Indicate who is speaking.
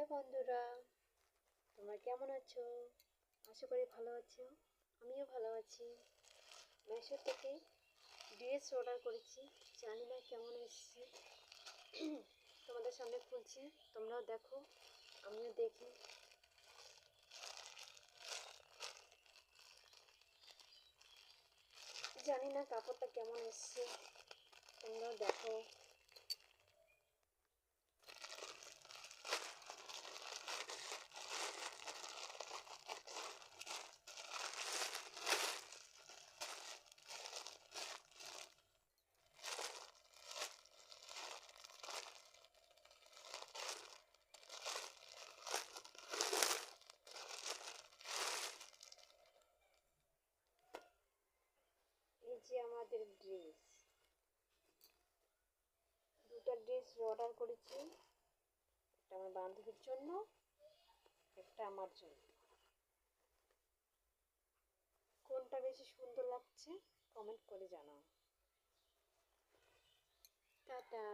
Speaker 1: Hello বন্ধুরা, তোমরা কেমন আছো? আশা করি ভালো আছো। আমিও ভালো আছি। মেশো থেকে ড্রেস অর্ডার করেছি, জানি না কেমন এসেছে। তোমাদের সামনে খুলছি, তোমরাও দেখো, আমিও দেখি। জানি না কাপড়টা কেমন এসেছে, তোমরাও দেখো। এই যে আমাদের ড্রেস, দুটো ড্রেস অর্ডার করেছি। একটা আমার বান্ধবীর জন্য, একটা আমার জন্য। কোনটা বেশি সুন্দর লাগছে কমেন্ট করে জানাও। টাটা।